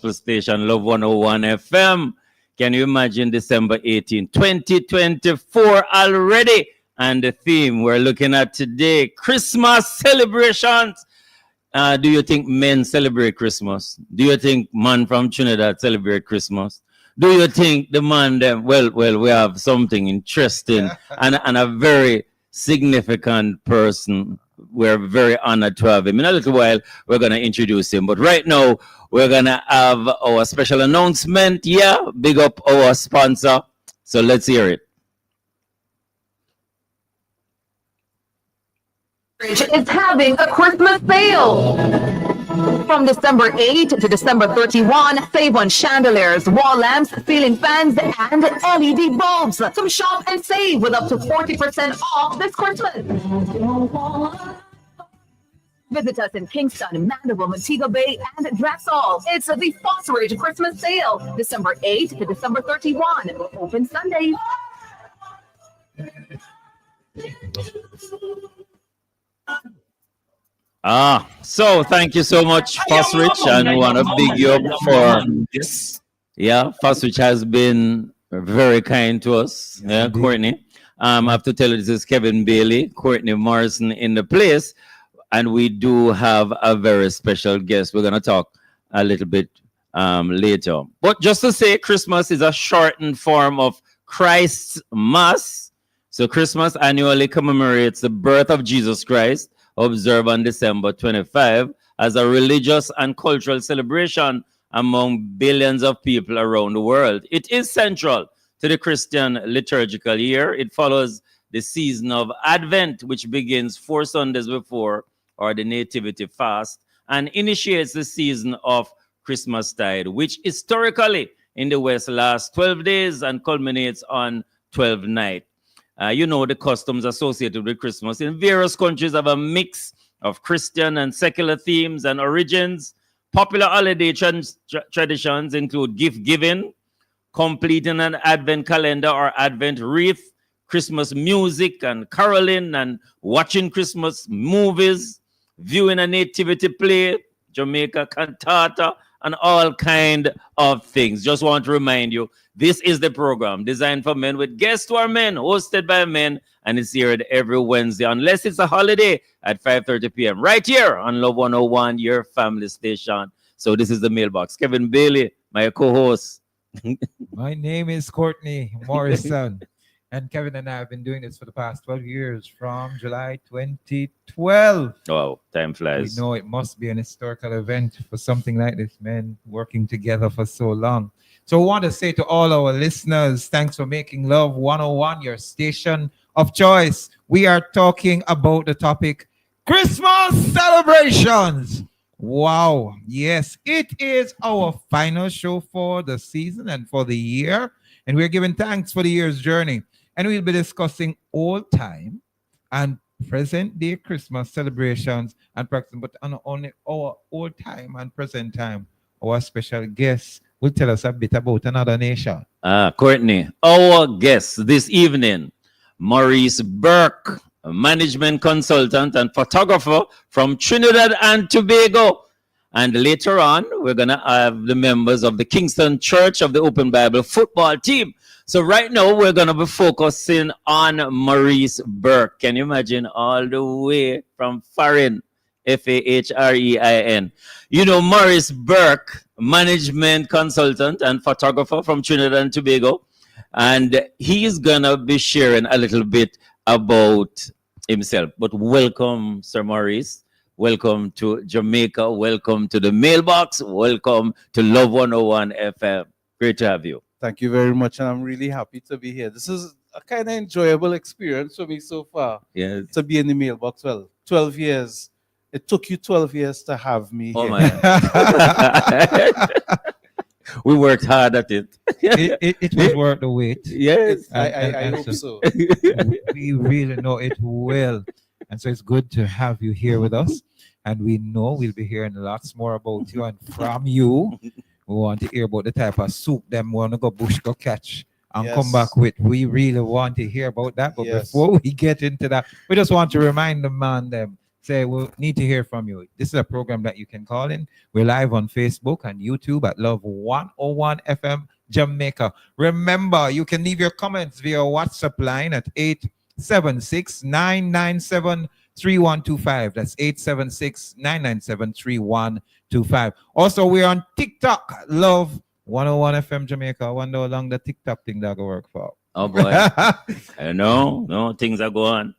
gospel station, Love 101 FM. Can you imagine December 18, 2024 already? And the theme we're looking at today, Christmas celebrations. Do you think men celebrate Christmas? Do you think man from Trinidad celebrate Christmas? Do you think the man them, well, we have something interesting and a very significant person. We're very honored to have him. In a little while, we're going to introduce him. But right now, we're going to have our special announcement. Yeah, big up our sponsor. So let's hear it. Is having a Christmas sale. From December 8 to December 31, save on chandeliers, wall lamps, ceiling fans, and LED bulbs. Come shop and save with up to 40% off this Christmas. Visit us in Kingston, Mandeville, Montego Bay, and Drexel. It's the Fosterage Christmas sale, December 8 to December 31. Open Sundays. So thank you so much, Fosterage, and we want to big you up for this. Yeah, Fosterage has been very kind to us. Yeah, Courtney. I have to tell you, this is Kevin Bailey, Courtney Morrison in the place, and we do have a very special guest. We're going to talk a little bit later. But just to say, Christmas is a shortened form of Christ's Mass. So Christmas annually commemorates the birth of Jesus Christ, observed on December 25 as a religious and cultural celebration among billions of people around the world. It is central to the Christian liturgical year. It follows the season of Advent, which begins 4 Sundays before or the Nativity fast, and initiates the season of Christmastide, which historically in the West lasts 12 days and culminates on 12th night. You know, the customs associated with Christmas in various countries have a mix of Christian and secular themes and origins. Popular holiday traditions include gift giving, completing an Advent calendar or Advent wreath, Christmas music and caroling, and watching Christmas movies, viewing a nativity play, Jamaica cantata, and all kind of things. Just want to remind you, this is the program designed for men with guests who are men, hosted by men, and it's aired every Wednesday, unless it's a holiday at 5:30 p.m. right here on Love 101, your family station. So this is the mailbox. Kevin Bailey, my co-host. My name is Courtney Morrison, and Kevin and I have been doing this for the past 12 years, from July 2012. Wow, time flies. We know it must be an historical event for something like this, men working together for so long. So I want to say to all our listeners, thanks for making Love 101 your station of choice. We are talking about the topic Christmas celebrations. Wow. Yes, it is our final show for the season and for the year. And we're giving thanks for the year's journey. And we'll be discussing old time and present day Christmas celebrations and practice, but on only our old time and present time. Our special guest will tell us a bit about another nation. Courtney, our guest this evening, Maurice Burke, a management consultant and photographer from Trinidad and Tobago. And later on, we're going to have the members of the Kingston Church of the Open Bible football team. So right now, we're going to be focusing on Maurice Burke. Can you imagine, all the way from Farin, Fahrein? You know, Maurice Burke, management consultant and photographer from Trinidad and Tobago. And he's going to be sharing a little bit about himself. But welcome, Sir Maurice. Welcome to Jamaica. Welcome to the mailbox. Welcome to Love 101 FM. Great to have you. Thank you very much. And I'm really happy to be here. This is a kind of enjoyable experience for me so far. Yes. To be in the mailbox. Well, 12 years. It took you 12 years to have me here. My. We worked hard at it. It was worth the wait. Yes. I hope so. We really know it well. And so it's good to have you here with us. And we know we'll be hearing lots more about you and from you. We want to hear about the type of soup them want to go bush go catch and come back with. We really want to hear about that. But before we get into that, we just want to remind the man them, say we need to hear from you. This is a program that you can call in. We're live on Facebook and YouTube at Love 101 FM Jamaica. Remember, you can leave your comments via WhatsApp line at 876-997-3125. That's 876-997-3125. Also, we're on TikTok, Love 101 FM Jamaica. I wonder how long the TikTok thing that will work for. Oh boy. I know. No, things are going.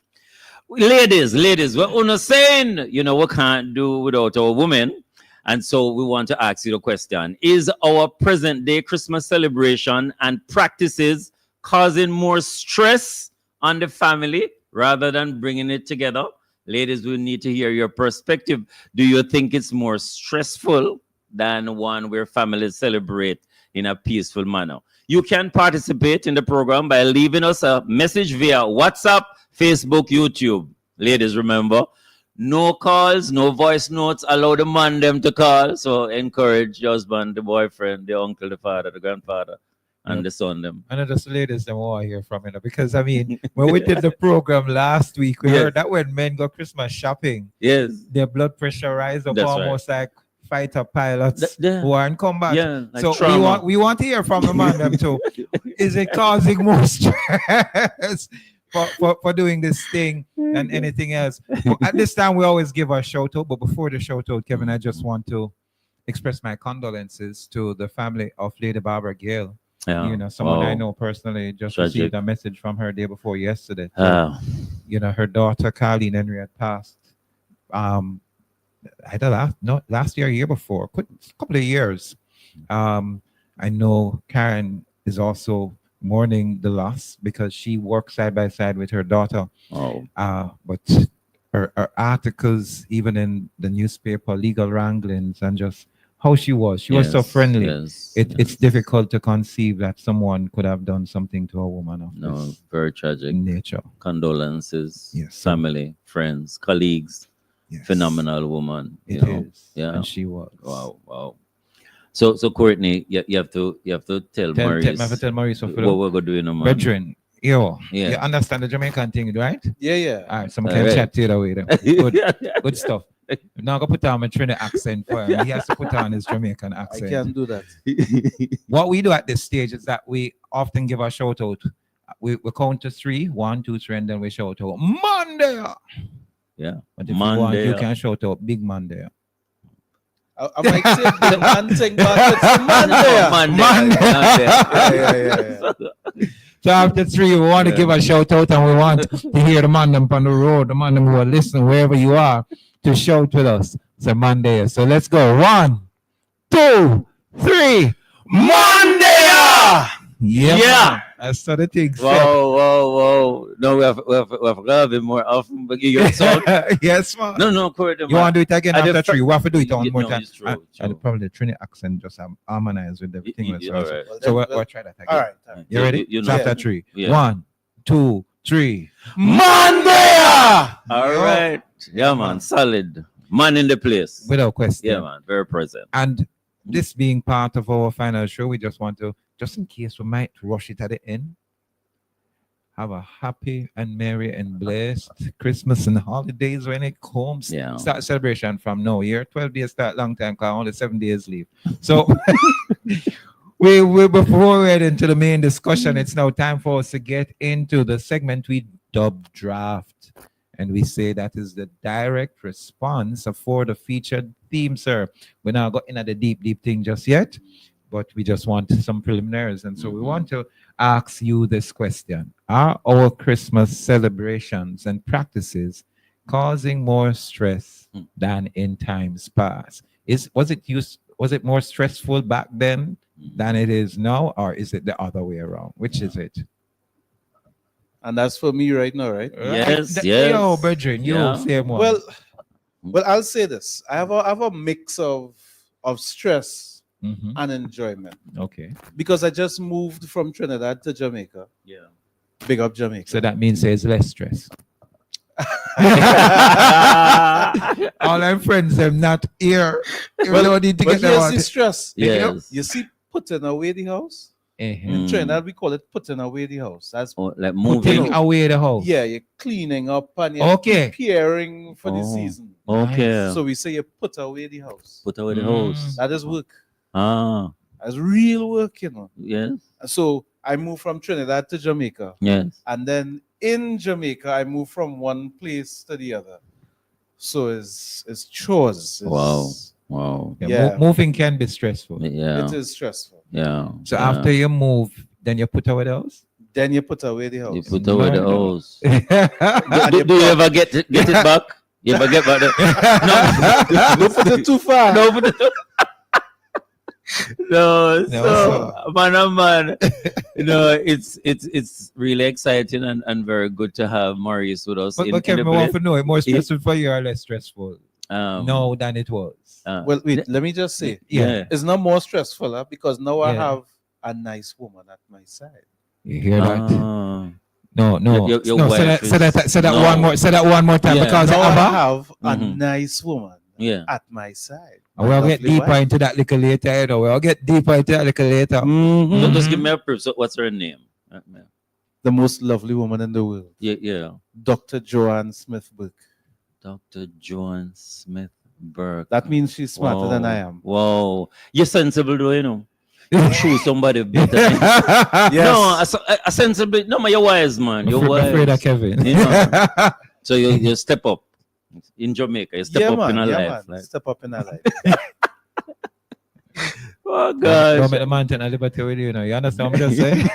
Ladies, what Una saying, you know, we can't do without our women. And so we want to ask you the question. Is our present day Christmas celebration and practices causing more stress on the family rather than bringing it together? Ladies, we need to hear your perspective. Do you think it's more stressful than one where families celebrate in a peaceful manner? You can participate in the program by leaving us a message via WhatsApp, Facebook, YouTube. Ladies, remember, no calls, no voice notes. Allow the man them to call. So encourage your husband, the boyfriend, the uncle, the father, the grandfather, and the son them. I know just the ladies them want to hear from you, because I mean, when we did the program last week, we heard that when men go Christmas shopping, Yes. their blood pressure rise up That's almost like fighter pilots who are in combat. Yeah, like so trauma. we want to hear from the man them too. Is it causing more stress for doing this thing than anything else? Well, at this time, we always give our shout out, but before the shout out, Kevin, I just want to express my condolences to the family of Lady Barbara Gale. Yeah. You know, someone I Wow. know personally just Tragic. received a message from her day before yesterday. Ah, You know, her daughter Carleen Henry had passed. Either last year before, couple of years. I know Karen is also mourning the loss because she works side by side with her daughter. oh. But her articles, even in the newspaper, legal wranglings, and just how she was so Yes, friendly. yes, It's difficult to conceive that someone could have done something to a woman of No, this very tragic. nature. Condolences, Yes. family, friends, colleagues. Yes. Phenomenal woman. It you know. is. Yeah. And she was. Wow. So Courtney, you have to tell Maurice Tell Maurice what we're gonna do in a month. Brethren, you Yeah. understand the Jamaican thing, right? Yeah. All right, someone All can right. chat to you that way. Then. Good stuff. Now I'm gonna put on my Trinidad accent for him. He has to put on his Jamaican I accent. can do that. What we do at this stage is that we often give a shout out. We count to 3, 1, 2, 3, and then we shout out Monday. Yeah. But if you want, Monday. you can shout out Big Monday. I might say big man thing, but it's Monday. Monday. Yeah. So after 3, we want to give a shout out, and we want to hear the man them on the road, the man them who are listening wherever you are, to shout with us. So Monday. So let's go. 1, 2, 3. Monday. Yeah. Yeah. That's the thing. Whoa. No, we have to have it more often. But you get so Yes, man. no, Courtney. You want to do it again I after just- 3? We have to do it on Yeah, more no, time. it's true, And true. probably the Trinity accent just harmonize with everything. All right. So we'll try that again. All right. You ready? You So know. after 3. Yeah. 1, 2, 3. Monday! All right. Yeah, man. Solid. Man in the place. Without question. Yeah, man. Very present. And this being part of our final show, we just want to, just in case we might rush it at the end, have a happy and merry and blessed Christmas and holidays when it comes. Yeah. Start celebration from now. Year 12 days start long time because only 7 days leave. So we before we head into the main discussion, it's now time for us to get into the segment we dub draft. And we say that is the direct response for the featured theme, sir. We're not going into the deep thing just yet, but we just want some preliminaries. And so we want to ask you this question. Are our Christmas celebrations and practices causing more stress than in times past? Was it more stressful back then than it is now, or is it the other way around? Which is it? And that's for me right now, right? Yes. Yo, brethren, you Yeah. same one. Well, I'll say this. I have a mix of stress Mhm. and enjoyment Okay. because I just moved from Trinidad to Jamaica. Yeah. Big up Jamaica. So that means there's less stress. All our friends them not here. You Well, don't need to but get them here's out. the stress. Yes. You see, putting away the house. In Trinidad, we call it putting away the house. That's Oh, like Putting moving. away the house. yeah, you're cleaning up and you're Okay. preparing for the Oh. season. Okay. So we say you put away the house. Put away the Mm. house. That is work. Ah, That's real work, you know. yes, So I moved from Trinidad to Jamaica. yes. And then in Jamaica, I moved from one place to the other. So it's chores. Wow. Yeah, Yeah. moving can be stressful. Yeah. It is stressful. Yeah. So yeah. after you move, then you put away the house. Then you put away the house. You put away the No. house. Do you ever get it back? You ever get back the Don't put it too far. no, put it- no, No, so man, oh man, it's really exciting and very good to have Maurice with us. But in Kevin, the I want place. to know, it more stressful for you or less stressful? No, than it was. Well, wait, let me just say, yeah. it's not more stressful because now I Yeah. have a nice woman at my side. You hear that? Ah. No. Your No, wife say that is- one more. Say that one more time Yeah. because Now I Abba, have a Mhm. nice woman Yeah. at my side. and we'll My get lovely deeper wife. into that little later. You know, we'll get deeper into that little later. So just Mhm. give me a proof. So what's her name? The most lovely woman in the world, Yeah. Dr. Joanne Smith Burke. Dr. Joan Smith Burke. That means she's smarter than I am. Wow. You're sensible though, you know. You show somebody better. Yes. No, a sensible. No, man, you're wise, man. You're I'm afraid of wise. Kevin. Yeah. So you step up in Jamaica. You step yeah, up man. in a yeah, life. man. Like, Step up in her life. oh Don't gosh. make the mountain a liberty with you, know. You understand what I'm just saying?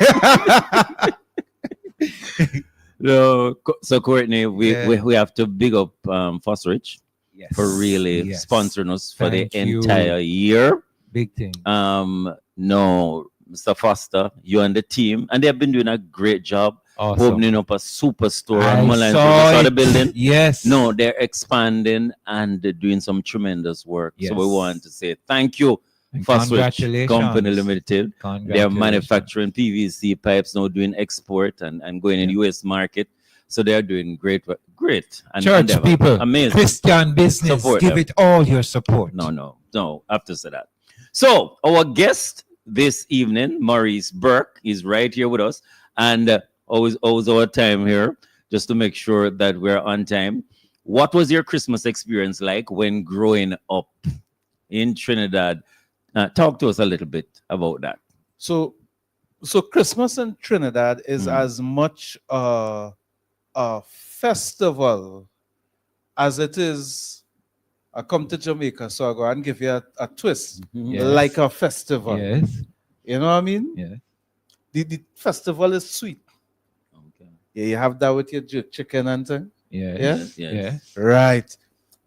No, so Courtney, Yeah. we have to big up Fosrich Yes. for really Yes. sponsoring us for Thank the you. entire year. Big thing. No, Mr. Foster, you and the team, and they've been doing a great job Awesome. opening up a superstore I on Mulline. saw Saw the it. building. Yes. No, they're expanding and they're doing some tremendous work. So we Yes. want to say thank you, And Fosrich congratulations. Company Limited. They're Congratulations. manufacturing PVC pipes now, doing export and going in US market. So they're doing great, great. And Church endeavor. people, Amazing. Christian business, Support give them. it all your support. No, I have to say that. So our guest this evening, Maurice Burke, is right here with us. And always our time here, just to make sure that we're on time. What was your Christmas experience like when growing up in Trinidad? Talk to us a little bit about that. So Christmas in Trinidad is as much a festival as it is. I come to Jamaica, so I go and give you a twist, Yes. like a festival. Yes. You know what I mean? Yes. The festival is sweet. Okay. Yeah, you have that with your jerk chicken and thing. Yes. Yeah? Yes. Yes. Right.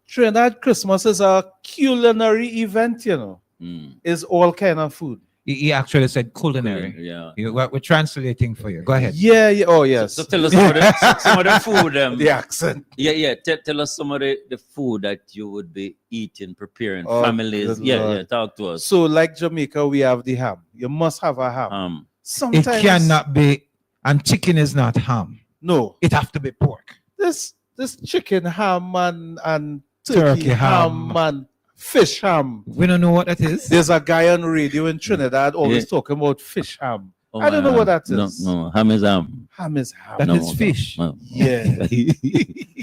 Trinidad Christmas is a culinary event, you know. Mm. It's all kind of food. He actually said culinary. Yeah. We're translating for you. Go ahead. Yeah. Oh, yes. So tell us some of the food. the accent. Yeah. Tell us some of the food that you would be eating, preparing, Oh, families. good Yeah. Lord. Talk to us. So, like Jamaica, we have the ham. You must have a ham. It Sometimes cannot be, and chicken is not ham. No, It have to be pork. this chicken ham and Turkey turkey ham. ham and fish ham. We don't know what that is. There's a guy on radio in Trinidad always talking about fish ham. I don't know what that is. No, ham is ham. Ham is ham. That No, is fish. no. Yeah.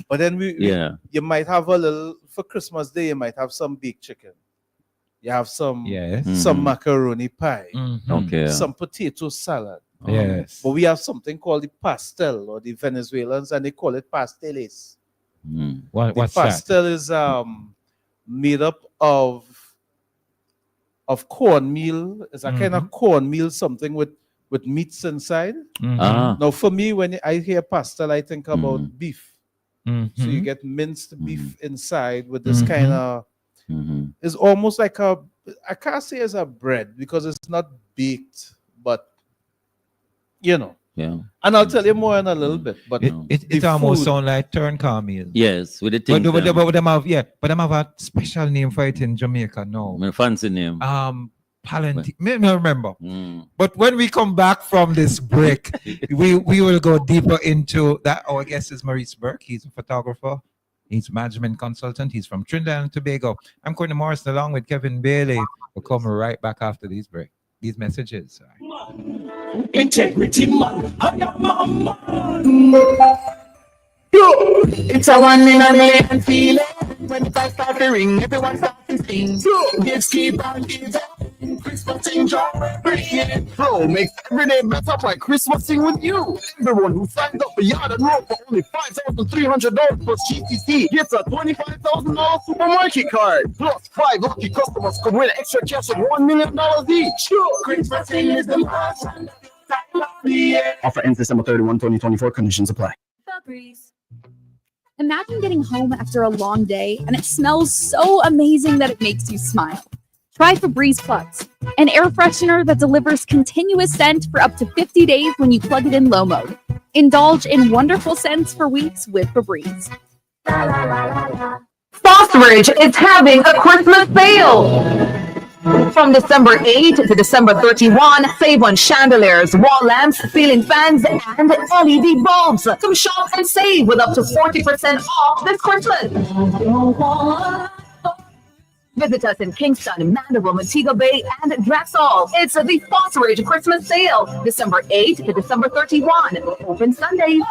But then Yeah. you might have a little for Christmas Day. You might have some baked chicken. You have some Yes. some Mhm. macaroni pie, Mhm. Okay. some potato salad. Yes. But we have something called the pastel, or the Venezuelans, and they call it pasteles. Mm. What, The what's that? pastel is made up of cornmeal. It's a kind of cornmeal, something with meats inside. Mhm. Ah. Now, for me, when I hear pastel, I think about beef. Mhm. So you get minced beef inside with this Mhm. kind of. Mhm. It's almost like I can't say it's a bread because it's not baked, but you know. Yeah. And I'll tell you more in a little bit. But It the almost food- sound like turn meal. Yes, with the But, thing. but them have a special name for it in Jamaica now. My fancy name. Palantine. Me not remember. Mm. But when we come back from this break, we will go deeper into that. Our guest is Maurice Burke. He's a photographer. He's a management consultant. He's from Trinidad and Tobago. I'm Courtney Morrison along with Kevin Bailey. We'll come right back after these messages. All right. Integrity man, I am a man. It's a one in a million feeling. When the time start to ring, everyone starts to sing. Gifts keep on giving. Christmas in joy, bringing. Bro, make every day better by Christmasing with you. Everyone who signs up for Yard and Road for only $5,300 plus GTC gets a $25,000 supermarket card. Plus 5 lucky customers could win extra cash of $1 million each. Christmasing is the last time of the year. Offer ends December 31, 2024. Conditions apply. Febreze. Imagine getting home after a long day and it smells so amazing that it makes you smile. Try Febreze Plus, an air freshener that delivers continuous scent for up to 50 days when you plug it in low mode. Indulge in wonderful scents for weeks with Febreze. Fosterage is having a Christmas sale. From December 8 to December 31, save on chandeliers, wall lamps, ceiling fans, and LED bulbs. Come shop and save with up to 40% off this Christmas. Visit us in Kingston, Mandeville, Montego Bay, and Drexel. It's the Fosterage Christmas sale, December 8 to December 31. Open Sundays.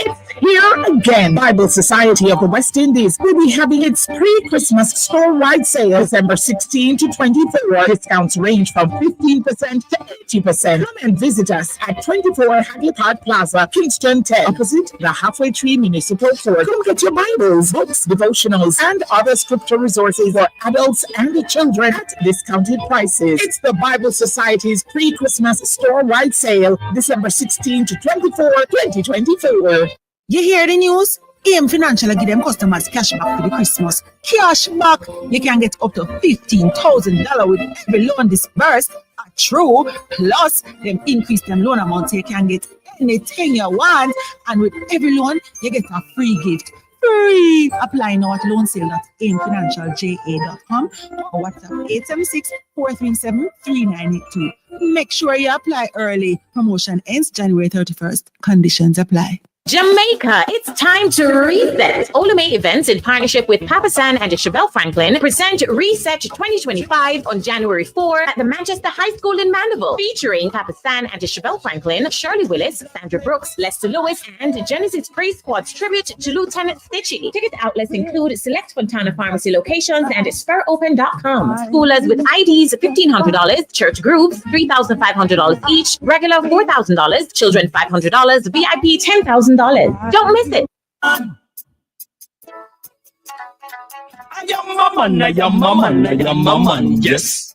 It's here again. Bible Society of the West Indies will be having its pre-Christmas store-wide sale December 16 to 24. Discounts range from 15% to 80%. Come and visit us at 24 Hadley Park Plaza, Kingston 10, opposite the Halfway Tree Municipal Court. Come get your Bibles, books, devotionals, and other scripture resources for adults and children at discounted prices. It's the Bible Society's pre-Christmas store-wide sale December 16 to 24, 2024. You hear the news? AM Financial give them customers cash back for the Christmas. Cash back! You can get up to $15,000 with every loan disbursed. True. Plus, them increase them loan amount so you can get anything you want. And with every loan, you get a free gift. Free! Apply now at loansale.amfinancialja.com or WhatsApp 876-437-3982. Make sure you apply early. Promotion ends January 31st. Conditions apply. Jamaica, it's time to reset. Olumay Events, in partnership with Papa San and Chevelle Franklin, present Reset 2025 on January 4 at the Manchester High School in Mandeville, featuring Papa San and Chevelle Franklin, Shirley Willis, Sandra Brooks, Lester Lewis, and Genesis Praise Squad's tribute to Lieutenant Stitchie. Ticket outlets include select Fontana Pharmacy locations and SpurOpen.com. Schoolers with IDs $1,500, church groups $3,500 each, regular $4,000, children $500, VIP $10,000. Don't miss it. I am a man, yes.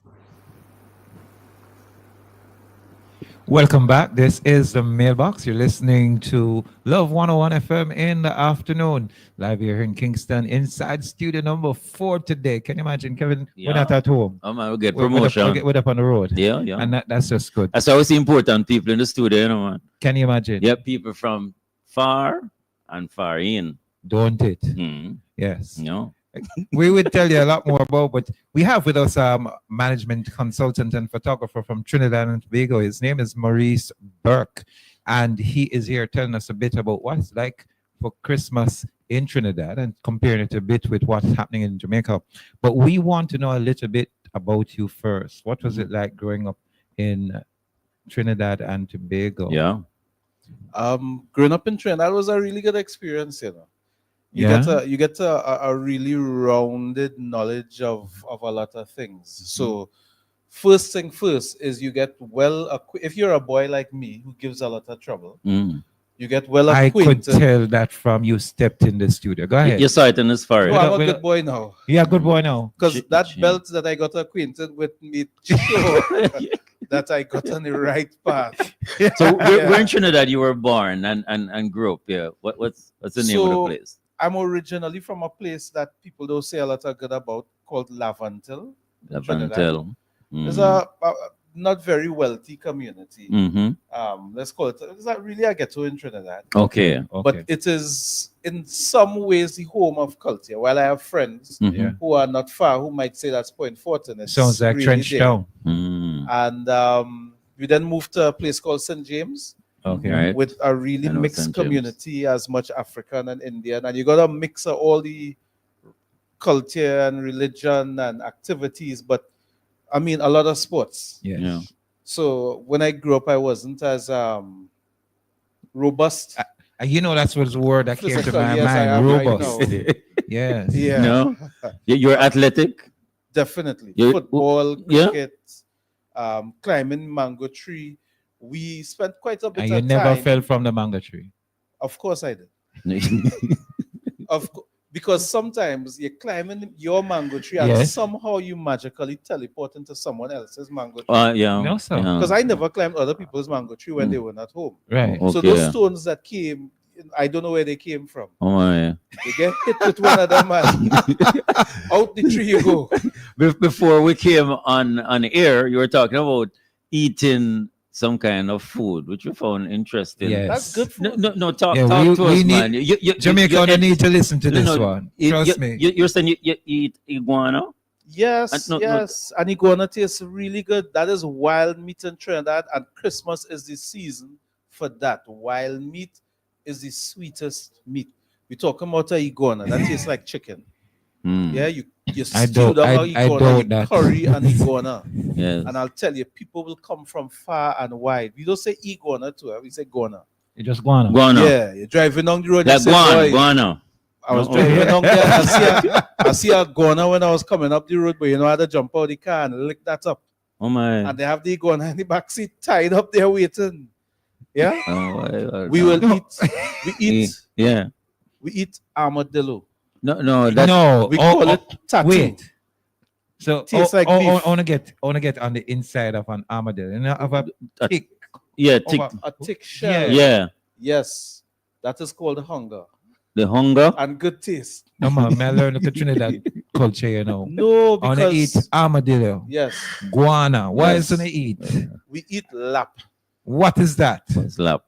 Welcome back. This is the Mailbox. You're listening to Love 101 FM in the afternoon. Live here in Kingston, inside studio number 4 today. Can you imagine, Kevin? Yeah. We're not at home. We'll get promotion. We're up on the road. Yeah, yeah. And that's just good. That's always important. People in the studio, you know, man. Can you imagine? Yeah, people from far and far in. Don't it? Mm. Yes. No. We would tell you a lot more about, but we have with us management consultant and photographer from Trinidad and Tobago. His name is Maurice Burke, and he is here telling us a bit about what it's like for Christmas in Trinidad and comparing it a bit with what's happening in Jamaica. But we want to know a little bit about you first. What was it like growing up in Trinidad and Tobago? Yeah. Growing up in Trinidad was a really good experience, you know. You get a really rounded knowledge of a lot of things. So first thing first is you get well acquainted. If you're a boy like me who gives a lot of trouble, you get well acquainted. I could tell that from you stepped in the studio. Go ahead. You saw it in his forehead. Oh, I'm a good boy now. Yeah, good boy now. Because that belt that I got acquainted with me show that I got on the right path. So where in Trinidad you were born and grew up? Yeah. What's the name of the place? I'm originally from a place that people don't say a lot of good about called Lavantil. Lavantil. It's a not very wealthy community. Let's call it. It's not really a ghetto in Trinidad. Okay. But it is in some ways the home of culture. While I have friends who are not far who might say that's Point Fortin. Sounds like really Trench Town. And we then moved to a place called St. James. Okay. Right. With a really mixed community, as much African and Indian, and you got a mix of all the culture and religion and activities, but I mean a lot of sports. Yes. Yeah. So when I grew up, I wasn't as robust. You know, that's what's the word that came to Physical, my yes, I mind. am right Robust. now. Yes. Yeah, No, you're athletic. definitely. You- Football, yeah. cricket, climbing mango tree. We spent quite a bit And you of never time. fell from the mango tree. Of course I did. Because sometimes you're climbing your mango tree and Yes. somehow you magically teleport into someone else's mango tree. Yeah. No, sir. yeah. Because I never climbed other people's mango tree when they weren't at home. Right. Oh, So okay. those stones that came, I don't know where they came from. Oh my. They get hit with one of them and out the tree you go. Before we came on air, you were talking about eating some kind of food, which we found interesting. Yes. That's good food. No, talk Yeah, to we us, need- man. Jamaica, you need to listen to this one. Trust me. You're saying you eat iguana? Yes, No, no. yes. And iguana tastes really good. That is wild meat in Trinidad, and Christmas is the season for that. Wild meat is the sweetest meat. We're talking about a iguana that tastes like chicken. Mm. Yeah, you I stew don't- down I- a I iguana, doubt you that. curry and iguana. Yes. And I'll tell you, people will come from far and wide. We don't say iguana too, we say guana. You just go on. Guana. Yeah, you're driving down the road. You Like say, guana. "Boy," Guana. I was Oh, driving okay. down there. I see a iguana when I was coming up the road, but you know, I had to jump out the car and lick that up. Oh my. And they have the iguana in the back seat tied up there waiting. Yeah, Oh, we will eat. We eat. Yeah. We eat armadillo. No, that's No. We call it tattoo. Wait. So, Tastes like I beef. want to get on the inside of an armadillo. You know, of a a- thick. yeah, of tick. A thick shell. Yeah. Yes, that is called hunger The hunger. and good taste. No man, I learned the Trinidad culture. You know, No, I want to eat because armadillo, yes, guana. Why Yes. is gonna eat? we eat lap. What is that? Slap.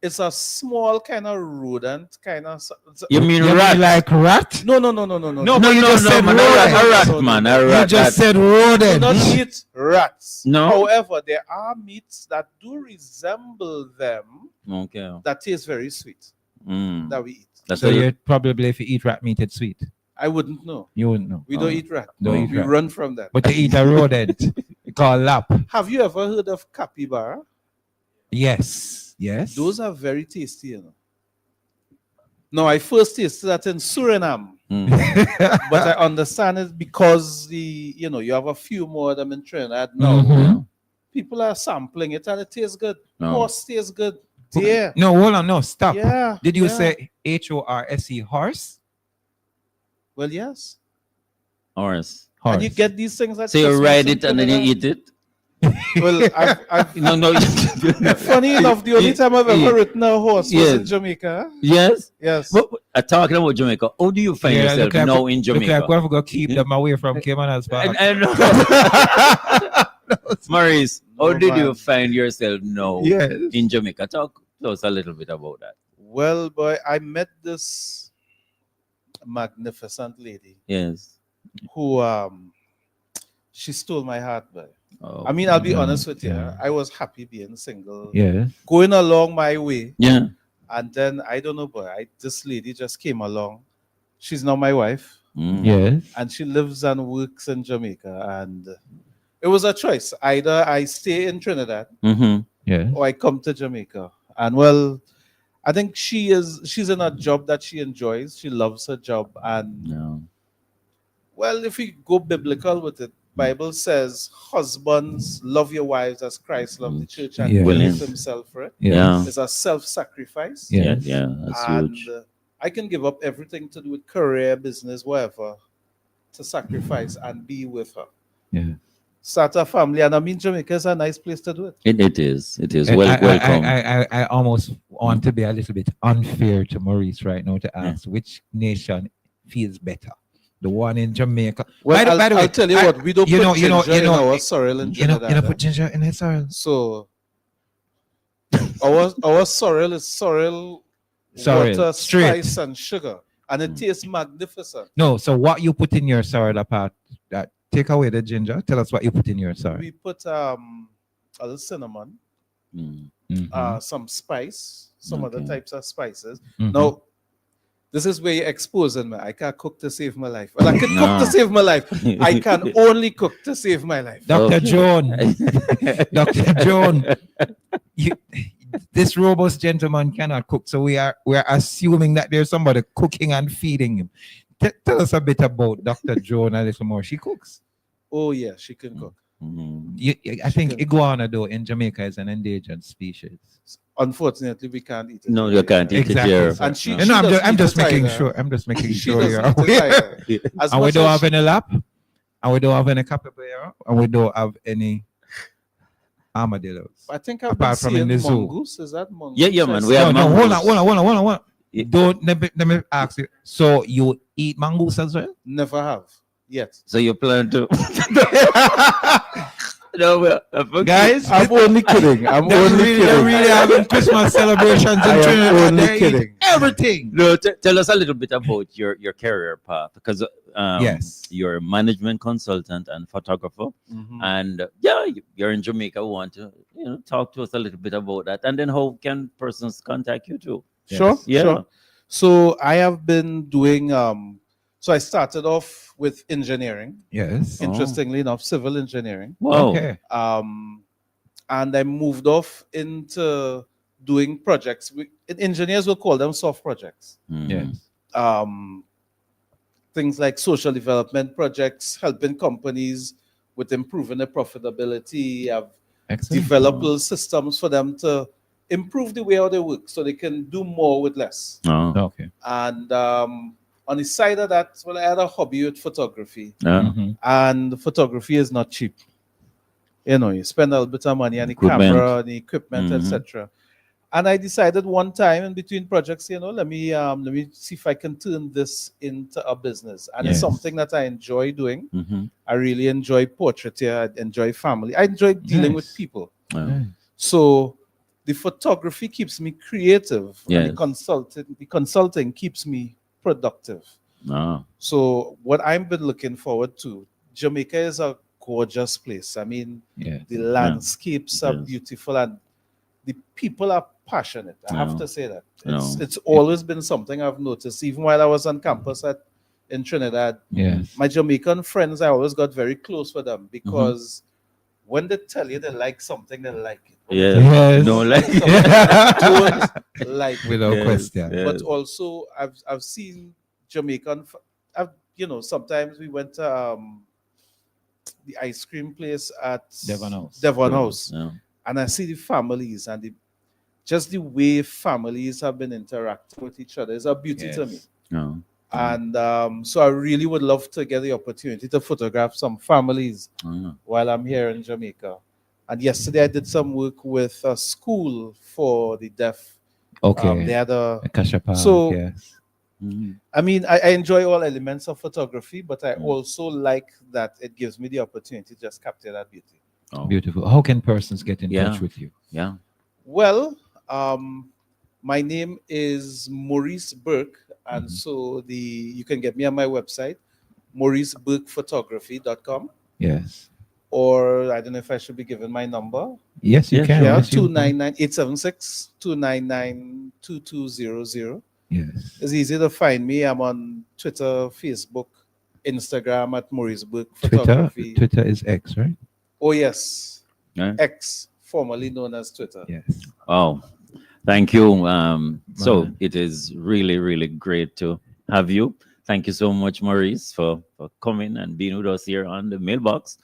It's a small kind of rodent, kind of. You mean You rat? mean like rat? No. No, no, but you no, just no, said man, rodent. a rat, man, a You rat. just that- said Do rodent. not eat rats. No. However, there are meats that do resemble them Okay. that taste very sweet Mm. that we eat. That's So what you probably if you eat rat meat, it's sweet. I wouldn't know. You wouldn't know. We don't eat rat. Don't eat we rat. run from that. But you eat a rodent. You call lap. Have you ever heard of capybara? Yes. Yes. Those are very tasty, you know. No, I first tasted that in Suriname, Mm. but I understand it because you have a few more of them in Trinidad now. Mhm. People are sampling it and it tastes good. No. Horse tastes good. Deer. No, hold on. No, stop. Yeah. Did you yeah. say HORSE horse? Well, yes. Horse. Horse. And you get these things at So you Christmas ride in it and then you Trinidad. eat it? Well, I've No. funny enough, the only time I've ever ridden a horse was Yes. in Jamaica. Yes. Yes. But talking about Jamaica, how do you find yourself look like- now in Look Jamaica? like we're going to keep them away from Cayman Park. I know. Maurice, how No, did you man. find yourself now Yes. in Jamaica? Talk to us a little bit about that. Well, boy, I met this magnificent lady Yes. who she stole my heart, boy. Oh. I mean, I'll be Yeah, honest with you. yeah. I was happy being single, Yeah. going along my way, Yeah. and then I don't know, boy. This lady just came along. She's now my wife, Mm. Yes. and she lives and works in Jamaica. And it was a choice: either I stay in Trinidad Mm-hmm. Yes. or I come to Jamaica. And well, I think she's in a job that she enjoys. She loves her job, and No. well, if we go biblical with it, Bible says, husbands, love your wives as Christ loved the church and Yes. gave himself for it. Yeah. It's a self-sacrifice. Yeah. Yeah. That's And huge. I can give up everything to do with career, business, whatever, to sacrifice and be with her. Yeah. Start a family. And I mean, Jamaica is a nice place to do it. It is. It is. I- Welcome. I almost want to be a little bit unfair to Maurice right now to ask which nation feels better. The one in Jamaica. Well, by the way, I'll tell you what, we don't you put know, ginger in our sorrel in you know, Trinidad. put ginger in his sorrel. So our sorrel is sorrel, Sorrel, water, straight. spice, and sugar. And it tastes magnificent. No, so what you put in your sorrel apart that take away the ginger. Tell us what you put in your sorrel. We put a little cinnamon, Mm. Mhm. some spice, some other Okay. types of spices. Mhm. Now, This is where you're exposing me. I can't cook to save my life. Well, I can No. cook to save my life. I can only cook to save my life. Dr. Okay. Joan, Dr. Joan, this robust gentleman cannot cook, so we're assuming that there's somebody cooking and feeding him. Tell us a bit about Dr. Joan a little more. She cooks. Oh yeah, she can cook. I think iguana though in Jamaica is an endangered species. Unfortunately, we can't eat it. No, you can't eat Exactly. it here. And she, You know, doesn't I'm eat just it making either. sure. I'm just making She sure doesn't you're eat it aware. either. As And we much don't as have she- any lap, and we don't have any capybara, and we don't have any armadillos. I think I've apart been from in seeing the zoo. mongoose. Is that mongoose? Yeah, I man, we see- have No, hold on, mongoose. hold on. Yeah. Don't let me ask you. So you eat mongoose as well? Never have yet. So you plan to? No, Guys, I'm only kidding. I'm they're only really, kidding. they're really having Christmas celebrations I in am Trinidad. only They eat kidding. everything. No, tell us a little bit about your career path, because Yes. you're a management consultant and photographer, Mhm. and you're in Jamaica. We want to talk to us a little bit about that, and then how can persons contact you too? Sure, Yeah. sure. So I have been doing. So I started off with engineering. Yes. Interestingly enough, civil engineering. Wow. Okay. And I moved off into doing projects. Engineers will call them soft projects. Mm. Yes. Things like social development projects, helping companies with improving their profitability. I've Excellent. developed little systems for them to improve the way how they work so they can do more with less. Oh. Okay. And on the side of that, well, I had a hobby with photography. Yeah. Mhm. And photography is not cheap. You know, you spend a little bit of money on the Equipment. camera, the equipment, Mhm. etc. And I decided one time in between projects, let me see if I can turn this into a business. And it's Yes. something that I enjoy doing. Mhm. I really enjoy portraiture. I enjoy family. I enjoy dealing with Nice. people. Yeah. So the photography keeps me creative. And Yes. the consulting keeps me productive. Oh. So what I've been looking forward to, Jamaica is a gorgeous place. I mean, Yeah. the landscapes are Yes. beautiful and the people are passionate. I have No. to say that. No. It's always been something I've noticed, even while I was on campus in Trinidad. Yes. My Jamaican friends, I always got very close with them because when they tell you they like something, they like it. When they Yeah. tell you Yes. No, like they don't like it. Without Yes, question. yes. But also I've seen Jamaican. Sometimes we went to the ice cream place at Devon House. Devon House, Yeah. and I see the families and just the way families have been interacting with each other is a beauty to Yes. me. No. And so I really would love to get the opportunity to photograph some families Oh. while I'm here in Jamaica. And yesterday I did some work with a school for the deaf. Okay. They had a Akasha Park, So- yes. Mhm. I mean, I enjoy all elements of photography, but I Mm. also like that it gives me the opportunity to just capture that beauty. Oh. Beautiful. How can persons get in Yeah. touch with you? Yeah. Well, my name is Maurice Burke, and so you can get me on my website, mauriceburkephotography.com, Yes. or I don't know if I should be given my number. Yes, you Yeah, can. Yeah, Yes, you can. 299-876-299-2200. Yes. It's easy to find me. I'm on Twitter, Facebook, Instagram at Maurice Burke Twitter. Photography. Twitter is X, right? Oh, yes. Yeah. X, formerly known as Twitter. Yes. Oh, thank you. So Man. it is really, really great to have you. Thank you so much, Maurice, for coming and being with us here on the mailbox.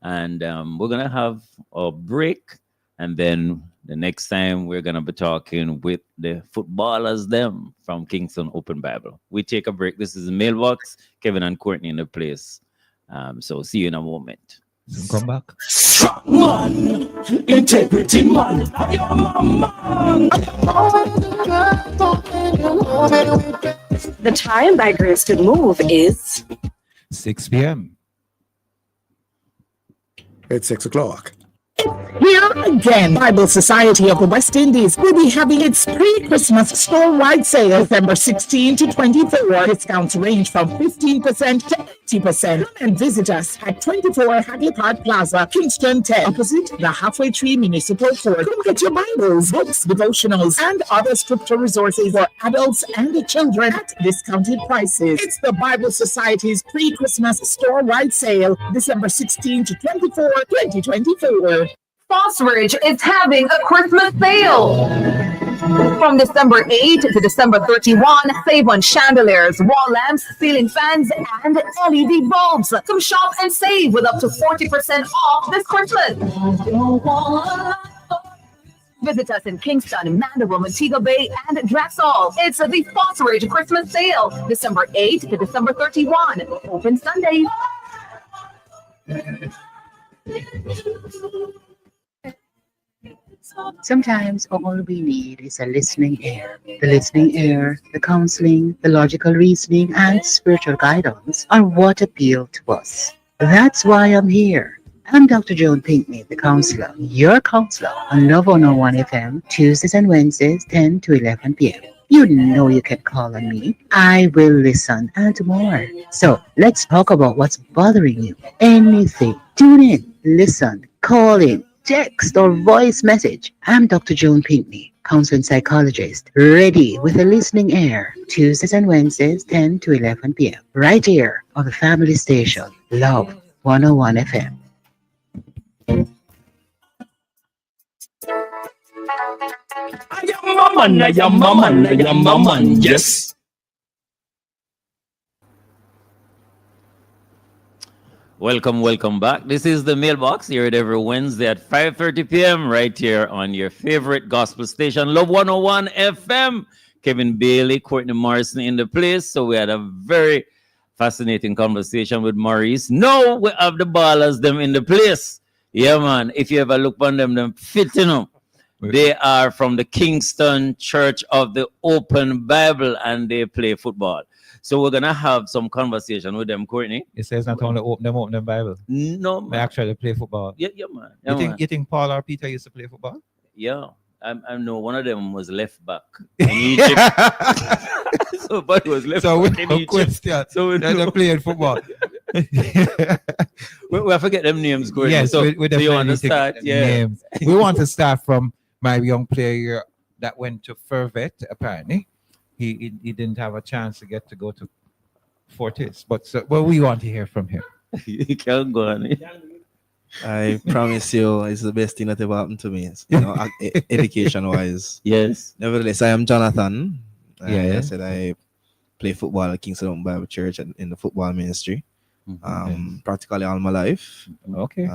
And we're going to have a break. And then the next time we're going to be talking with the footballers, them from Kingston Open Bible. We take a break. This is the mailbox. Kevin and Courtney in the place. So see you in a moment. Come back. Strong man, integrity man. I am a man. The time by Grace to Move is 6 p.m. It's 6 o'clock. here again. Bible Society of the West Indies will be having its pre-Christmas store-wide sale December 16 to 24. Discounts range from 15% to 80%. Come and visit us at 24 Hagley Park Plaza, Kingston 10, opposite the Halfway Tree Municipal Court. Come get your Bibles, books, devotionals, and other scripture resources for adults and children at discounted prices. It's the Bible Society's pre-Christmas store-wide sale, December 16 to 24, 2024. Foss Ridge is having a Christmas sale. From December 8 to December 31, save on chandeliers, wall lamps, ceiling fans, and LED bulbs. Come shop and save with up to 40% off this Christmas. Visit us in Kingston, Mandeville, Montego Bay, and Drexel. It's the Foss Ridge Christmas sale, December 8 to December 31. Open Sundays. Sometimes all we need is a listening ear. The listening ear, the counseling, the logical reasoning, and spiritual guidance are what appeal to us. That's why I'm here. I'm Dr. Joan Pinkney, the counselor, your counselor on Love 101 FM, Tuesdays and Wednesdays, 10 to 11 p.m. You know you can call on me. I will listen and more. So let's talk about what's bothering you. Anything. Tune in, listen, call in, text or voice message. I'm Dr. Joan Pinkney, counseling psychologist, ready with a listening ear. Tuesdays and Wednesdays, 10 to 11 p.m. Right here on the family station, Love 101 FM. I am a man, yes. Welcome back. This is the mailbox here every Wednesday at 5:30 p.m. right here on your favorite gospel station, Love 101 FM. Kevin Bailey, Courtney Morrison in the place. So we had a very fascinating conversation with Maurice. Now we have the ballers them in the place. Yeah, man. If you ever look on them fitting up. They are from the Kingston Church of the Open Bible and they play football. So we're gonna have some conversation with them, Courtney. It says not only open Bible. No, man. They actually play football. Yeah, man. Yeah, You think Paul or Peter used to play football? Yeah. I know one of them was left back in Egypt. So but was left back in Egypt. So they're playing football. we forget them names, Courtney. Yes, so we you want to start? Yeah. Names. We want to start from my young player that went to Fervet, apparently. He didn't have a chance to go to Fortis. But we want to hear from him. You can go on. I promise you, it's the best thing that ever happened to me. You know, education-wise. Yes. Nevertheless, I am Jonathan. Yeah. I said I play football at Kingston Bible Church and in the football ministry. Practically all my life. Okay.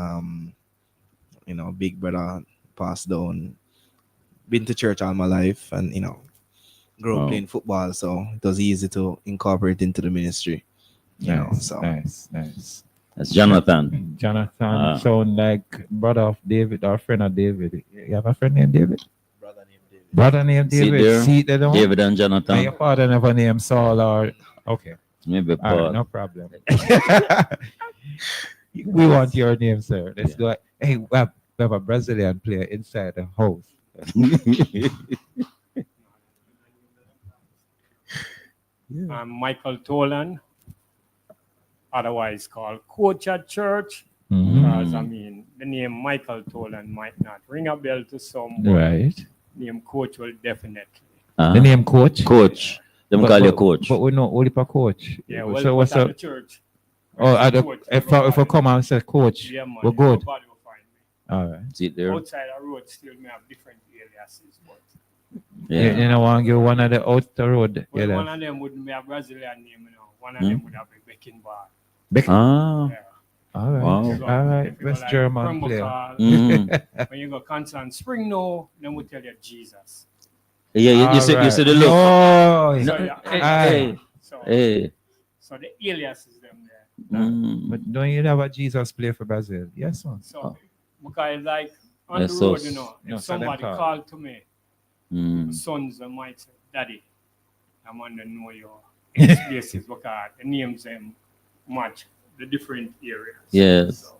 You know, big brother passed down. Been to church all my life, and grew up playing football, so it was easy to incorporate into the ministry. Nice. That's Jonathan. Jonathan sound like brother of David or friend of David. You have a friend named David? Brother named David. See there? David and Jonathan. And your father never named Saul or okay. Maybe Paul. All right, no problem. We want your name, sir. Let's go. Hey, we have a Brazilian player inside the house. I'm Michael Tolan, otherwise called Coach at Church. Because the name Michael Tolan might not ring a bell to some, but right? Name Coach will definitely. The name Coach. Coach. Them call you Coach. But we know only for Coach. Yeah, well, so what's at up? the church. Oh, if I come and say Coach, yeah, man, we're good. Nobody will find me. All right. See there. Outside the road, still may have different aliases, but You know, want to give one of the out the road. well, Yeah, one of them would be a Brazilian name, One of them would have a Beckenbauer. Ah. Yeah. All right. Wow. All right. West like German player. Crumble when you go Constant Spring, no, then we tell you Jesus. Yeah, you see the look. Oh, So the alias is them there. But don't you have a Jesus play for Brazil? Yes, son. So because like on Yes, the road, so- if No, so them somebody call. called to me, Mm. sons might say, Daddy, I want to know your places because the names them match the different areas. Yes. So,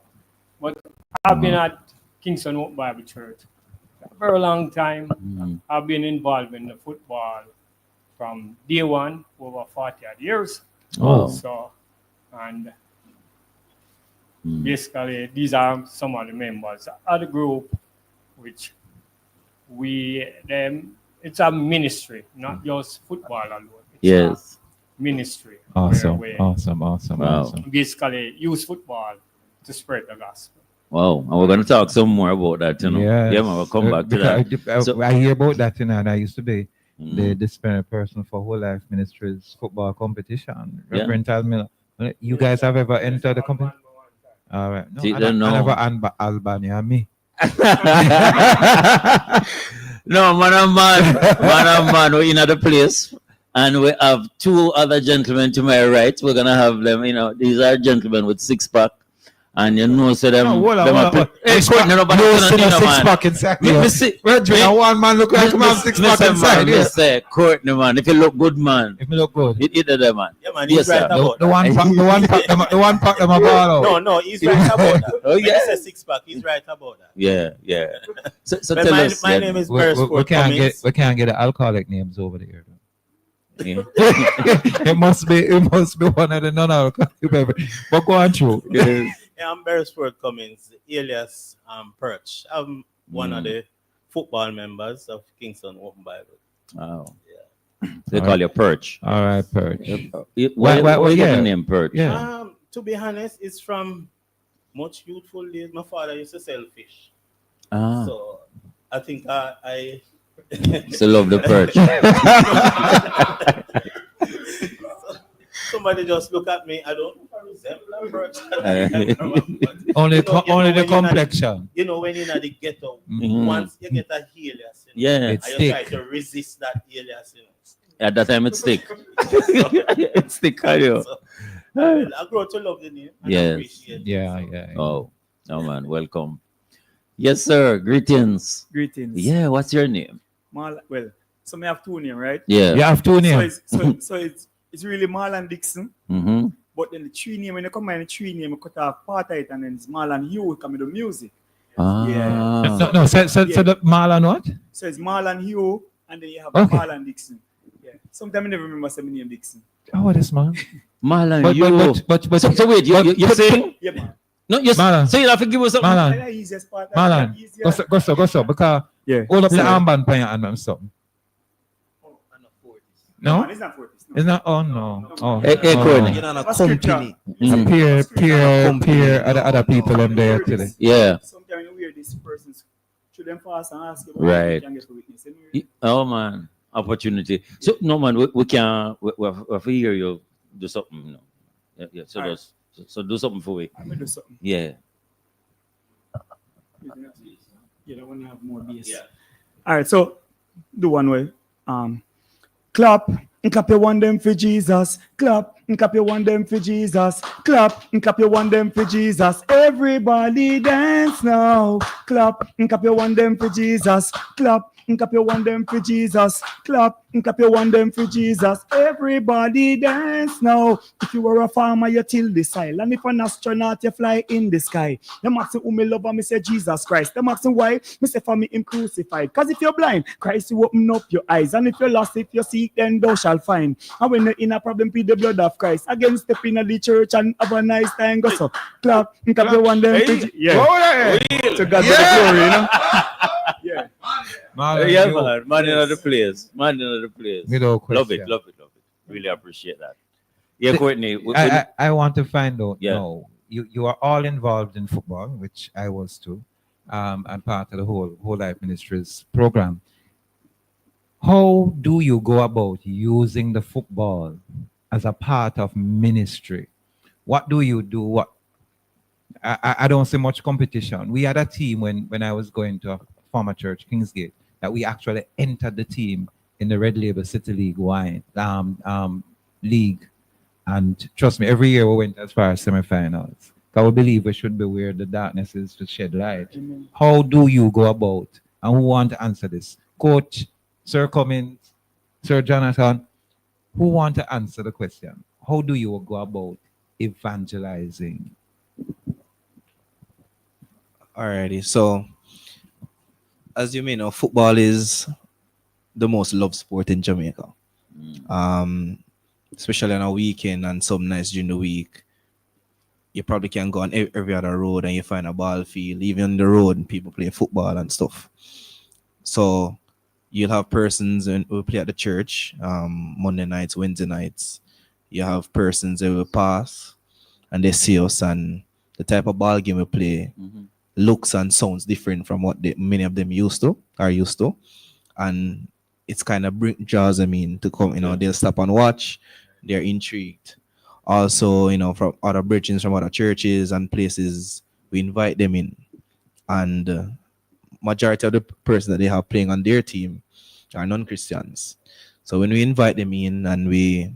but I've been at Kingston Oak Bible Church. For a very long time, I've been involved in the football from day one, over 40 odd years. Oh. So, and basically, these are some of the members of the group, which it's a ministry, not just football alone. It's Yes. a ministry. Awesome, where we awesome. Wow. basically use football to spread the gospel. Wow. And we're going to talk some more about that, you know. Yes. Yeah, man, we'll come back to that. because So- I hear about that, you know, and I used to be the disciplinary person for Whole Life Ministries football competition. Yeah. Reverend Tal Miller. You guys have ever entered the competition? All right. No, See, I don't know. never Albania, me. No, man, we're in other place. And we have two other gentlemen to my right. We're going to have them, you know, these are gentlemen with six-pack. And you know, so them. No, hold on, them hold are on. play- Hey, Courtney, nobody No, gonna see do the no, man. six-pack inside Me- here. me see- Reggie, now one man look like him have six-pack Listen, inside man, here. me say, Courtney, man, if you look good, man. If you look good. It either them, man. Yeah, man, Yes, he's right sir. about The one pack them a ball out. No, he's right about that. Oh, When yeah. he says six pack, he's right about that. Yeah. So But tell my, us. my yeah. name is We Beresford can't Cummings. get the alcoholic names over there. Yeah. it must be one of the non-alcoholic beverage. But go on through. Yes. Yeah, I'm Beresford Cummings, alias Perch. I'm one of the football members of Kingston Open Bible. Wow. They call you Perch. All right, Perch. Why you get yeah. the name Perch? Yeah. To be honest, it's from much youthful days. My father used to sell fish. Ah. So I think I So love the Perch. Somebody just look at me. I don't resemble a Perch. Only You know, only when the you're not- complexion. You know, when you're in the ghetto, Mhm. once you get a alias, you know, Yeah. and It's you thick. try to resist that alias, you know. At that time, it stick. It stick on you. So, well, I grow to love the name and Yes. appreciate it. Yeah. Oh, man, welcome. Yes, sir. Greetings. Greetings. Yeah, what's your name? Well, so I have two names, right? Yeah. You have two names. So it's really Marlon Dixon. Mm-hmm. But then the three name, when you combine the three name, you cut off part of it, and then it's Marlon Hugh coming to music. Ah. Yeah. No, so the Marlon what? So it's Marlon Hugh, and then you have Okay. Marlon Dixon. Yeah. Sometimes I never remember saying my name Dixon. Oh, this man. Marlon, But so wait, you sing? Yeah, man. No, you Marlon. so you have to give us something. Marlon. That's the easiest part. That's Marlon, the easiest. go so, because Yeah. hold up the Sorry. armband pan and them something. No, No? man, it's not 40s. No. It's not. Oh no. Oh. Hey, oh. Courtney. You're on a What's scripture? company. Peer, other people them there today. Yeah. Sometimes you hear this person's should them fast and ask you Right. you can get a witness. You know? Oh man, opportunity. So no man, we can we have to hear you do something. You know. Yeah. So Alright. so do something for me. I'm gonna do something. Yeah. You don't want to have more bass. Yeah. All right, so do one way. Clap and clap your one them for Jesus. Clap and clap your one them for Jesus. Clap and clap your one them for Jesus. Everybody dance now. Clap and clap your one them for Jesus. Clap and clap your one them for Jesus. Clap and clap your one them for Jesus. Everybody dance now. If you were a farmer, you till the soil. And if an astronaut, you fly in the sky. Them asking who me love and me say Jesus Christ. Them asking why, me say for me him crucified. Cause if you're blind, Christ will open up your eyes. And if you're lost, if you seek, then thou shall find. And when you're in a problem, plead the blood of Christ. Again, step in the church and have a nice time. Go so clap and clap your one them. Yeah. To God be the glory, you know. Yeah. Yeah, man in the place. Man in the place. Without Love question. it. Really appreciate that. Yeah, Courtney. I want to find out Yeah. now. You are all involved in football, which I was too, and part of the whole Life Ministries program. How do you go about using the football as a part of ministry? What do you do? What I don't see much competition. We had a team when I was going to a former church, Kingsgate, that we actually entered the team in the Red Label City League league. And trust me, every year we went as far as semifinals. I would believe we should be where the darkness is to shed light. Amen. How do you go about? And who want to answer this? Coach, Sir Cummins, Sir Jonathan, who want to answer the question? How do you go about evangelizing? Alrighty, so as you may know, football is the most loved sport in Jamaica. Especially on a weekend and some nights during the week. You probably can go on every other road and you find a ball field, even on the road, and people play football and stuff. So you'll have persons who play at the church Monday nights, Wednesday nights. You have persons who will pass and they see us, and the type of ball game we play looks and sounds different from what many of them used to. And it's kind of draws them in to come, they'll stop and watch. They're intrigued. Also, from other bridges, from other churches and places, we invite them in. And majority of the persons that they have playing on their team are non-Christians. So when we invite them in, and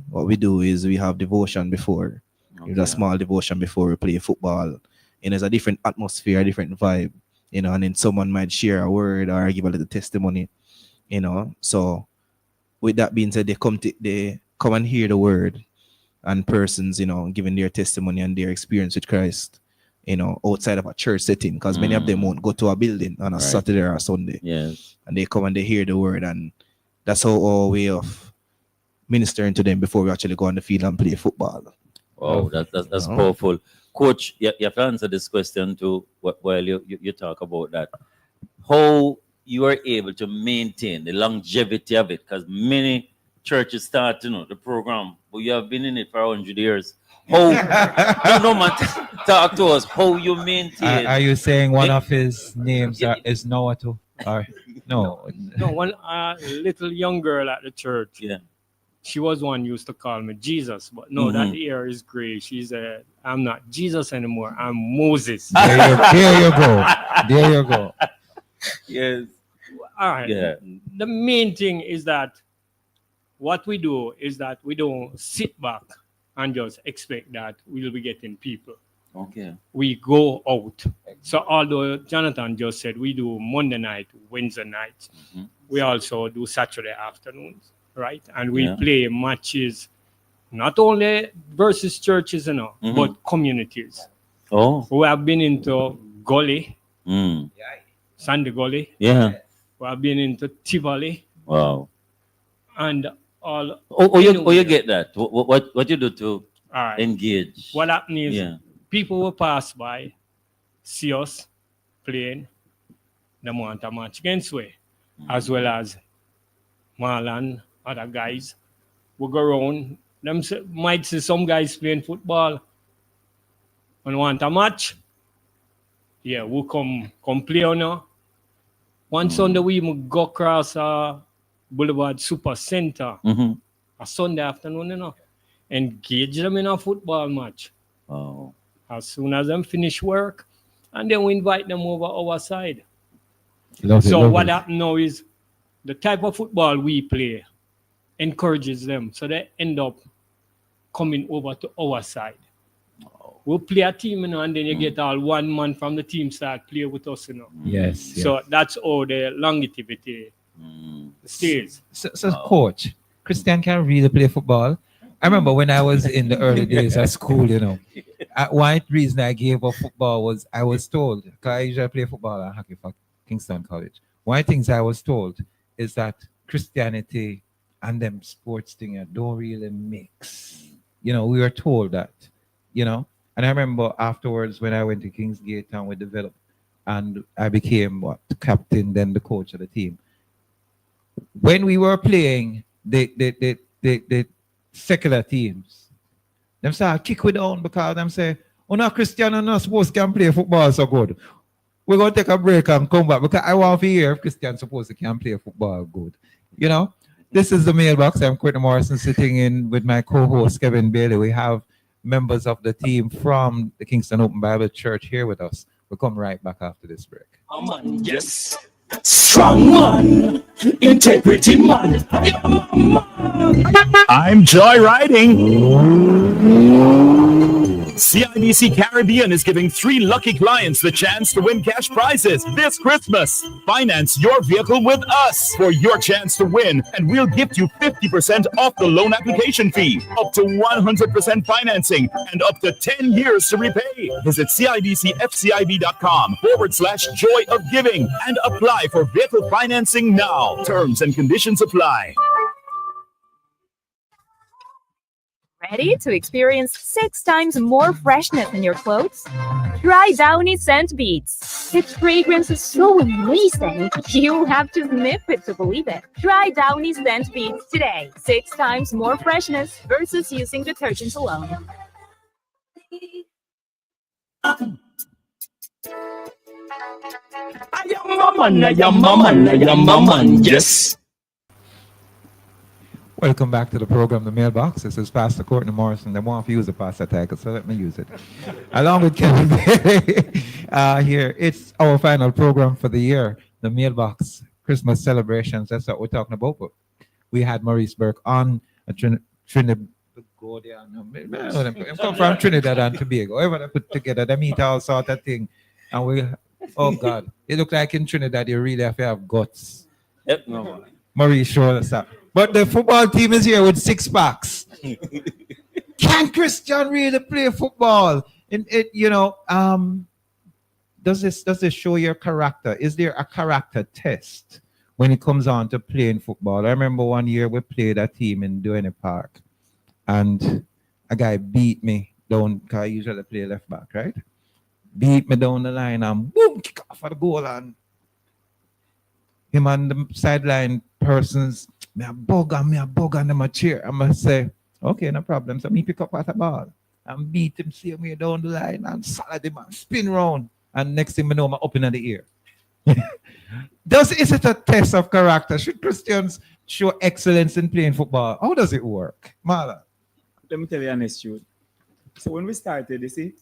what we do is we have devotion before. There's a small devotion before we play football. And there's a different atmosphere, a different vibe, and then someone might share a word or give a little testimony, So with that being said, they come and hear the word, and persons, giving their testimony and their experience with Christ, outside of a church setting, because many of them won't go to a building on a Saturday or a Sunday. Yes. And they come and they hear the word, and that's our way of ministering to them before we actually go on the field and play football. Wow, that's powerful. Coach, you have to answer this question too while you talk about that. How you are able to maintain the longevity of it, because many churches start, the program, but you have been in it for 100 years. How, talk to us, how you maintain. Are you saying one of his names is Noah too? Or no? No, one little young girl at the church. Yeah. She was one used to call me Jesus, but no, that ear is gray. She said, I'm not Jesus anymore. I'm Moses. There you go. There you go. Yes. All right. Yeah. The main thing is that what we do is that we don't sit back and just expect that we'll be getting people. Okay. We go out. So although Jonathan just said we do Monday night, Wednesday night, we also do Saturday afternoons, right? And we play matches not only versus churches, but communities. Oh. We have been into Gully, Sandy Gully. Yeah. We have been into Tivoli. Wow. And all. You get that? What you do to engage? What happens is people will pass by, see us playing, they want a match against we, as well as Marlon, other guys. We go around, them might see some guys playing football and want a match. Yeah, we'll come play on. One Sunday we go across Boulevard Super Center a Sunday afternoon, engage them in a football match. Oh. As soon as them finish work, and then we invite them over our side. What happens now is the type of football we play encourages them, so they end up coming over to our side. We'll play a team, and then you get all one man from the team start play with us, Yes. So that's how the longevity stays. So coach, Christian can really play football. I remember when I was in the early days at school, one reason I gave up football was I was told, because I usually play football and hockey for Kingston College. One of the things I was told is that Christianity and them sports thing don't really mix. We were told that, And I remember afterwards when I went to Kingsgate and we developed, and I became the captain, then the coach of the team. When we were playing the secular teams, them say kick we down because them say, no Christian and not supposed to can play football so good. We're gonna take a break and come back because I want to hear if Christian supposed to can play football good. This is the mailbox. I'm Courtney Morrison sitting in with my co-host Kevin Bailey. We have members of the team from the Kingston Open Bible Church here with us. We'll come right back after this break. Yes. Strong man, integrity man. I'm joyriding. CIBC Caribbean is giving 3 lucky clients the chance to win cash prizes this Christmas. Finance your vehicle with us for your chance to win, and we'll gift you 50% off the loan application fee, up to 100% financing, and up to 10 years to repay. Visit CIBCFCIB.com/joy of giving and apply for vehicle Get the financing now. Terms and conditions apply. Ready to experience 6 times more freshness in your clothes? Try Downy Scent Beats. Its fragrance is so amazing, you have to sniff it to believe it. Try Downy Scent Beats today. 6 times more freshness versus using detergent alone. Yes. Welcome back to the program, The Mailbox. This is Pastor Courtney Morrison. They want to use the pastor title, so let me use it. Along with Kevin Bailey here, it's our final program for the year, The Mailbox Christmas celebrations. That's what we're talking about. But we had Maurice Burke on Trinidad. I'm come from Trinidad and Tobago. Everyone put together, they meet all sort of thing. And we, oh God, it look like in Trinidad you really have to have guts. Yep, no. Maurice showed us that. But the football team is here with 6 packs. Can Christian really play football? Does this show your character? Is there a character test when it comes on to playing football? I remember one year we played a team in Duane Park, and a guy beat me down, because I usually play left back, right? Beat me down the line and boom, kick off for the goal, and him and the sideline persons, me a bug on them a chair. I must say, okay, no problem. So me pick up at the ball and beat him same way down the line and salad him and spin round. And next thing I know, I'm up in the ear. Is it a test of character? Should Christians show excellence in playing football? How does it work? Marla? Let me tell you honest truth. So when we started, you see,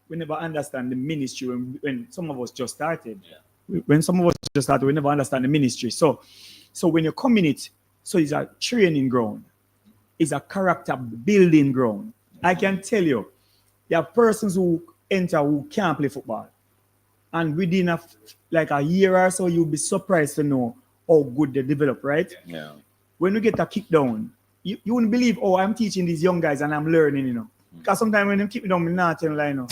we never understand the ministry when some of us just started. Yeah. When some of us just started, we never understand the ministry. So when you come in it, so it's a training ground. It's a character building ground. I can tell you, there are persons who enter who can't play football. And within a year or so, you'll be surprised to know how good they develop, right? Yeah. When you get a kick down, you wouldn't believe, oh, I'm teaching these young guys and I'm learning, you know. Because sometimes when they keep me down, I'm not telling line.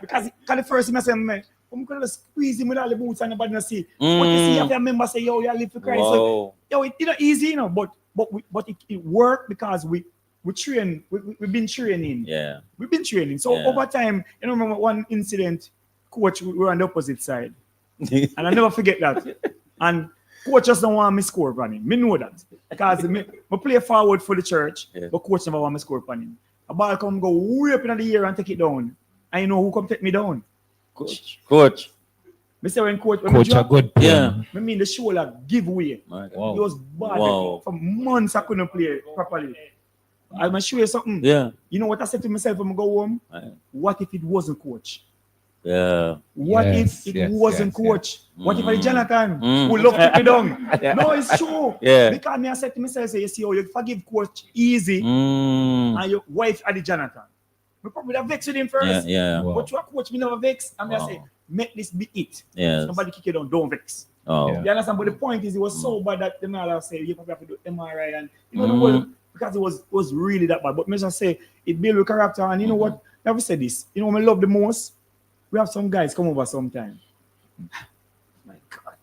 Because the first thing I say, I'm going to squeeze him with all the boots and nobody not see. But you see, you have a member say, yo, you live for Christ. So, yo, it's not easy, you know, but it worked because we train, we've been training. Yeah. We've been training. So over time, you know, remember one incident, coach, we were on the opposite side. And I never forget that. And coach just don't want me score on him. Me know that. Because I play forward for the church, but coach never want me score on him. A ball come go way up in the air and take it down. And you know who come take me down? Coach. Mr. When coach a good player. I mean the shoulder give way. Wow. It was bad. Wow. For months I couldn't play properly. I'm gonna show you something. Yeah. You know what I said to myself when I go home? What if it wasn't coach? Yeah. What if it wasn't coach? What if I Jonathan who love to be down? No, it's true. Yeah. Because me I said to myself, say, you see how you forgive coach easy and your wife are the Jonathan. We probably have vexed with him first. Yeah. Wow. But you coach me never vex. And I say, make this be it. Yes. Somebody kick you down, don't vex. Oh. You understand? But the point is, it was so bad that the man say you probably have to do MRI and you know the whole, because it was really that bad. But me just say it build with character. And you know what? I never said this. You know what I love the most? We have some guys come over sometime. My God.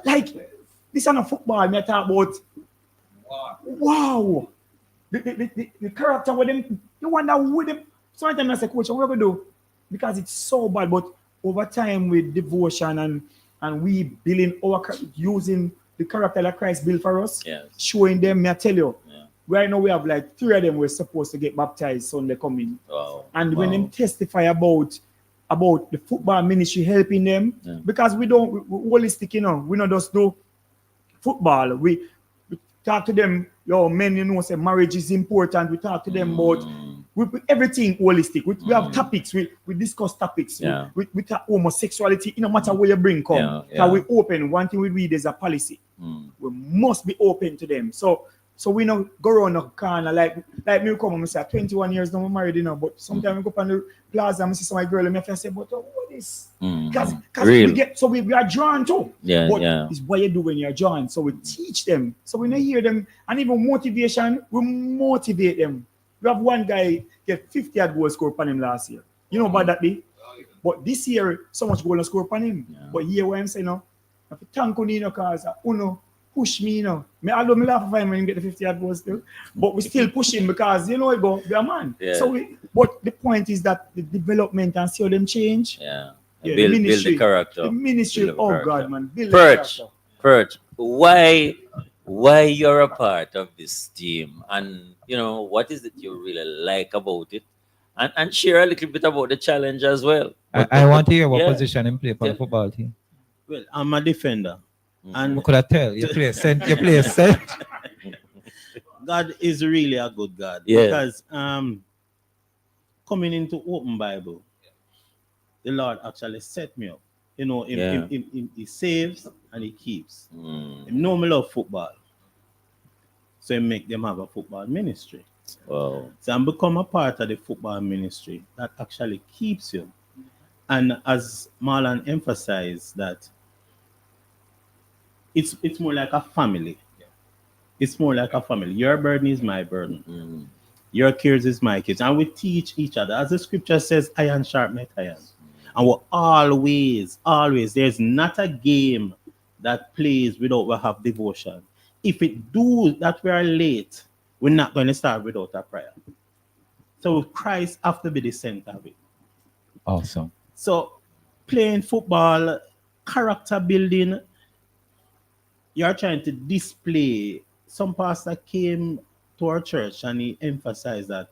Like this is not football. Me talk about wow. The character with them, you wonder with them. Sometimes I say, coach, what we do? Because it's so bad, but over time with devotion and we building our using the character that Christ built for us, showing them, I tell you, right now we have like 3 of them we're supposed to get baptized Sunday coming. Wow. And when them testify about the football ministry helping them, because we holistic, you know, we not just do football. We talk to them, yo, men, you know, say marriage is important. We talk to them about everything holistic. We have topics. We discuss topics. Yeah. We talk homosexuality. No matter where you bring come. We open. One thing we read is a policy. We must be open to them. So we don't go around the corner like me come and say 21 years now I'm married, you know, but sometimes we go up on the plaza and I see some girl and I say, but what is? Because we are drawn too. It's what you do when you're drawn. So we teach them. So when they hear them, and even motivation, we motivate them. We have one guy get 50 goal score upon him last year. You know about that, B? But this year, so much goal and score upon him. But here where I'm saying, no, I have to thank you, because Uno push me, although me laugh when he get the 50 yard goal still, but we still push him because, he go, be a man. Yeah. So, but the point is that the development and see how them change. Yeah. Yeah, Build the the ministry, character. The ministry, Build the oh character. God, man. Build the character. Perch, why you're a part of this team, and what is it you really like about it, and share a little bit about the challenge as well. I want to hear what yeah. position him play for the football team. Well, I'm a defender. And What could I tell? You play center. You play center. God is really a good God. Yeah. Because coming into Open Bible, the Lord actually set me up. He saves and he keeps. He know me love football. So he make them have a football ministry. Wow. So I'm become a part of the football ministry that actually keeps you. And as Marlon emphasized, that it's more like a family. It's more like a family. Your burden is my burden. Your cares is my cares. And we teach each other. As the scripture says, iron sharpeneth iron. And we're always, there's not a game that plays without we have devotion. If it do that we are late, we're not going to start without a prayer. So Christ have to be the center of it. Awesome. So playing football, character building, you're trying to display. Some pastor came to our church and he emphasized that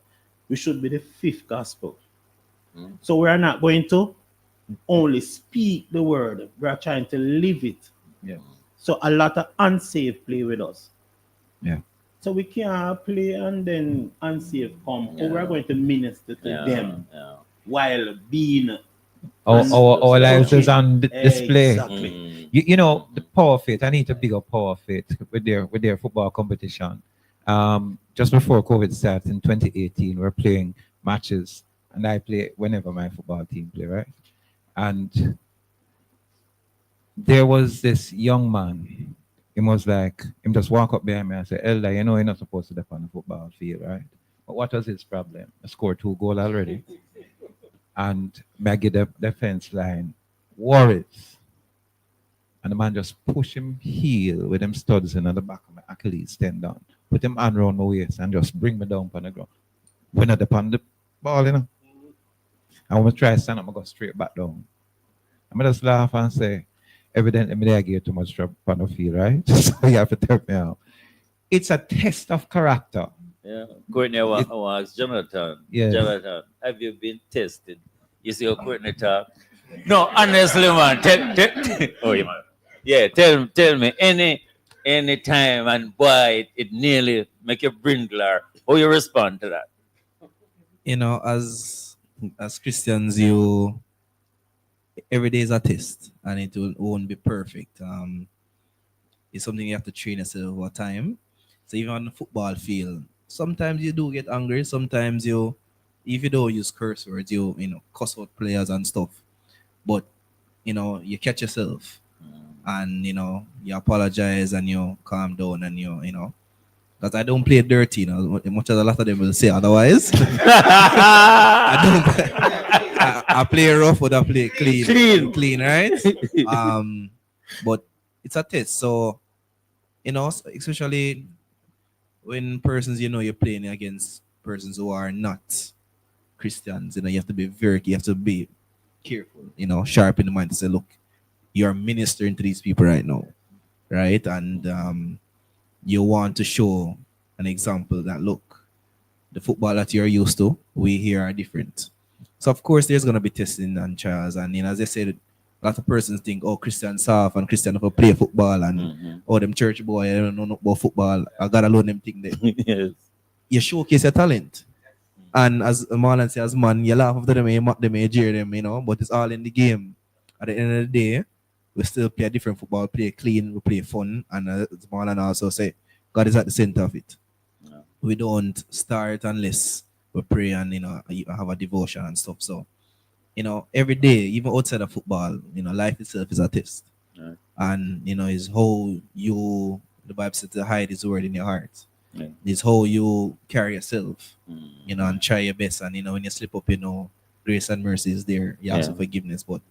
we should be the fifth gospel. So we are not going to only speak the word, we are trying to live it. Yeah. So a lot of unsaved play with us. Yeah. So we can't play and then unsaved come. Or we're going to minister to them while being Our lives is on display. Exactly. You know, the Power of Faith. I need to big up Power of Faith with their football competition. Just before COVID started in 2018, we're playing matches, and I play whenever my football team play, right? And there was this young man. He was like, him just walk up behind me and say, Elder, you know you're not supposed to step on the football field, right? But what was his problem? I scored 2 goals already. And Maggie the defense line worries. And the man just push him heel with them studs in the back of my Achilles tendon. Put him hand around my waist and just bring me down on the ground. When I upon the ball, And when I try to stand up, I go straight back down. I just laugh and say, evidently I gave too much trouble on the field, right? So you have to tell me out. It's a test of character. Yeah. Courtney, I want to ask Jonathan. Yes. Jonathan, have you been tested? You see how Courtney talk? No, honestly, man. Tell me any time and why it nearly make you brindler. How you respond to that? As Christians, every day is a test, and it won't be perfect. It's something you have to train yourself over time. So even on the football field, sometimes you do get angry. Sometimes if you don't use curse words, you cuss out players and stuff. But you catch yourself, and you apologize and you calm down and because I don't play dirty, much as a lot of them will say otherwise. I play rough, but I play clean, right? But it's a test, so especially when persons you're playing against persons who are not Christians, you have to be you have to be careful, sharp in the mind to say, look, you're ministering to these people right now, right? And you want to show an example that, look, the football that you're used to, we here are different. So of course there's gonna be testing and trials, and as I said, a lot of persons think, oh, Christian soft and Christian never play football, and oh, them church boy, I don't know about football. I gotta learn them thing there. Yes. You showcase your talent. And as Marlon says, man, you laugh after them, you mock them, you jeer them, but it's all in the game. At the end of the day, we still play a different football, play clean, we play fun, and as Marlon also say, God is at the center of it. Yeah. We don't start unless we pray and you have a devotion and stuff. So, every day, even outside of football, life itself is a test. Yeah. And is how the Bible says to hide his word in your heart. Yeah. Is how you carry yourself, and try your best. And when you slip up, grace and mercy is there. You ask Yeah. for forgiveness. But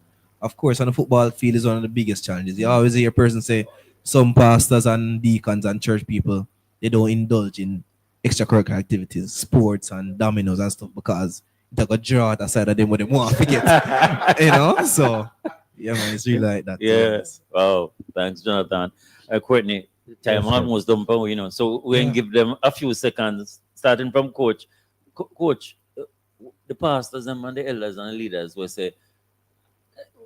of course, on the football field is one of the biggest challenges. You always hear a person say some pastors and deacons and church people, they don't indulge in extracurricular activities, sports and dominoes and stuff because they got draw at the side of them what they want to get. You know? So yeah, man, it's really like that. Yeah. Wow. Thanks, Jonathan. Courtney, time Yes, sir. almost done, so we can give them a few seconds, starting from Coach. Coach, the pastors and the elders and the leaders will say,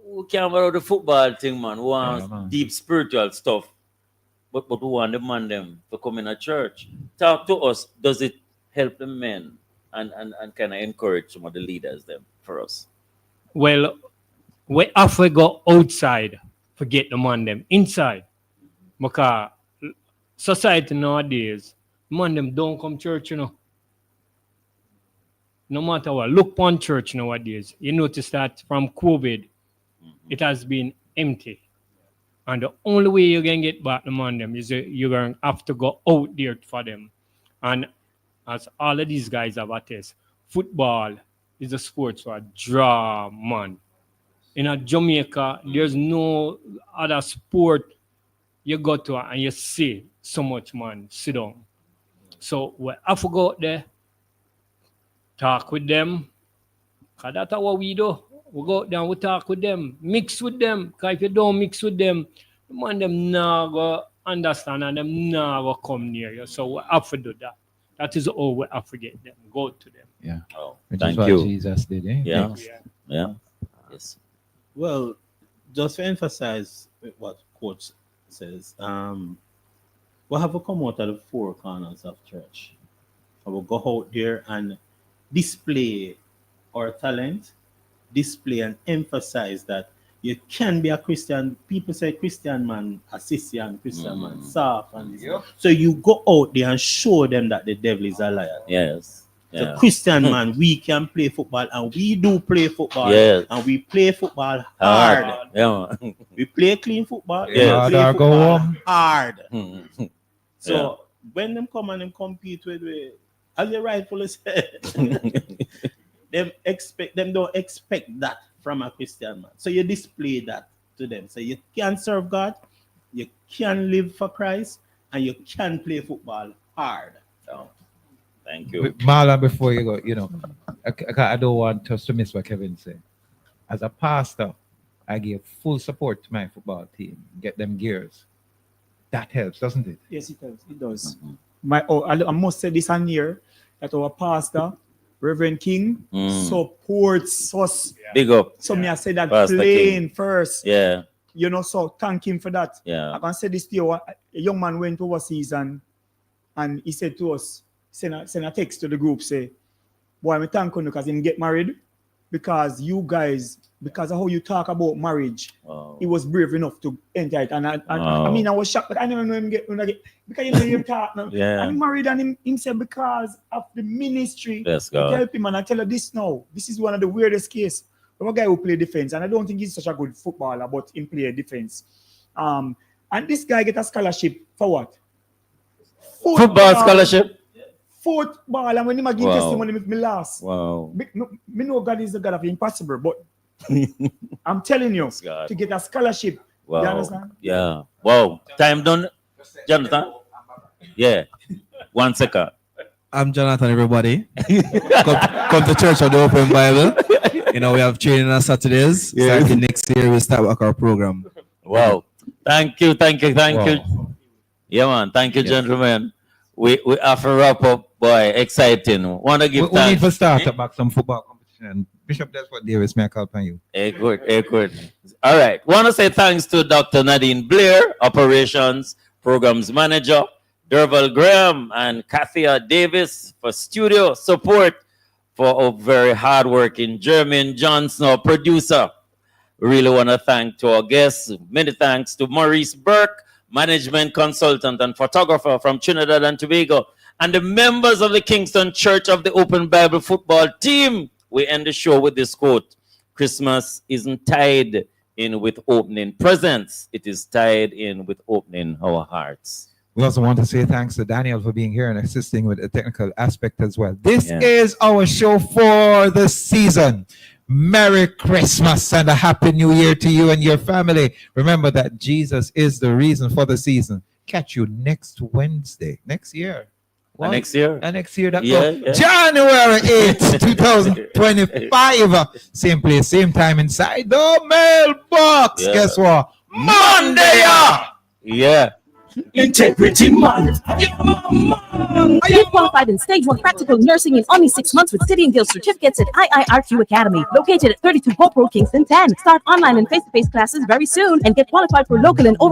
we can't about the football thing, man. We want deep spiritual stuff, but we want the man them to come in a church. Talk to us. Does it help the men and kind of encourage some of the leaders them for us? Well, we have to go outside, forget the man them inside. Because society nowadays, man them don't come church, No matter what. Look on church nowadays. You notice that from COVID, it has been empty. And the only way you can get back the man them is you're going to have to go out there for them. And as all of these guys have a test, football is a sport for draw, man. In Jamaica, there's no other sport you go to and you see so much man sit down. So we have to go out there, talk with them, because that's what we do. We go out there and we talk with them, mix with them, because if you don't mix with them, the man them not go understand and them not go come near you. So we have to do that. That is all we have to get them. Go to them. Yeah. Oh, Which thank is what you. Jesus did, eh? Yeah. Yes. Yeah. Yes. Well, just to emphasize what Coach says, we have to come out of the four corners of church. I will go out there and display our talent, display and emphasize that you can be a Christian. People say Christian man, a Christian man, soft. And so you go out there and show them that the devil is a liar. Yes. So Yeah. Christian man, we can play football and we do play football. Yes. And we play football hard. Yeah. We play clean football. Yes. We Hard play or go football home. hard. So Yeah. when them come and them compete with, as you rightfully said, them don't expect that from a Christian man. So you display that to them. So you can serve God, you can live for Christ, and you can play football hard. So, thank you. Marlon, before you go, I don't want us to miss what Kevin said. As a pastor, I give full support to my football team. Get them gears. That helps, doesn't it? Yes, it does. It does. I must say this on here that our pastor, Reverend King, supports us. Big up. So me I say that Pastor plain King. first. Yeah. So thank him for that. Yeah. I can say this to you. A young man went overseas and he said to us, send a text to the group, say, boy, I thank you because he get married because you guys, because of how you talk about marriage, he was brave enough to enter it. And I mean, I was shocked, but I never know him get because you know him talk now. Yeah. And he married and him said because of the ministry. Yes, I God. help him and I tell you this now. This is one of the weirdest cases. A guy who play defense, and I don't think he's such a good footballer, but he play defense. And this guy get a scholarship for what? Football scholarship? Football, and when he give Wow. testimony, me last. Wow. Me know God is the God of the impossible, but I'm telling you, God. to get a scholarship, you Wow. understand? Yeah. Wow. Time done. Jonathan? Yeah. 1 second. I'm Jonathan, everybody. come to Church of the Open Bible. We have training on Saturdays. Yes. Starting next year, we'll start back our program. Wow. Thank you. Wow. Yeah, man. Thank you, gentlemen. We have to wrap up, boy. Exciting. Want to We give need thanks. to start back some football competition. Bishop, that's what Davis may call upon you. Good. All right. Want to say thanks to Dr. Nadine Blair, Operations Programs Manager, Derval Graham and Kathia Davis for studio support, for our very hardworking Jermaine Johnson, our producer. We really want to thank to our guests. Many thanks to Maurice Burke, management consultant and photographer from Trinidad and Tobago, and the members of the Kingston Church of the Open Bible football team. We end the show with this quote: Christmas isn't tied in with opening presents. It is tied in with opening our hearts. We also want to say thanks to Daniel for being here and assisting with the technical aspect as well. This Yeah. is our show for the season. Merry Christmas and a Happy New Year to you and your family. Remember that Jesus is the reason for the season. Catch you next Wednesday, next year. And next year? And next year, that Yeah, go. yeah. January 8th, 2025. Same place, same time inside the mailbox. Yeah. Guess what? Monday! Yeah. Integrity man. Get qualified in stage 1 practical nursing in only 6 months with City and Guild certificates at IIRQ Academy, located at 32 Hope Road, Kingston 10. Start online and face-to-face classes very soon and get qualified for local and overseas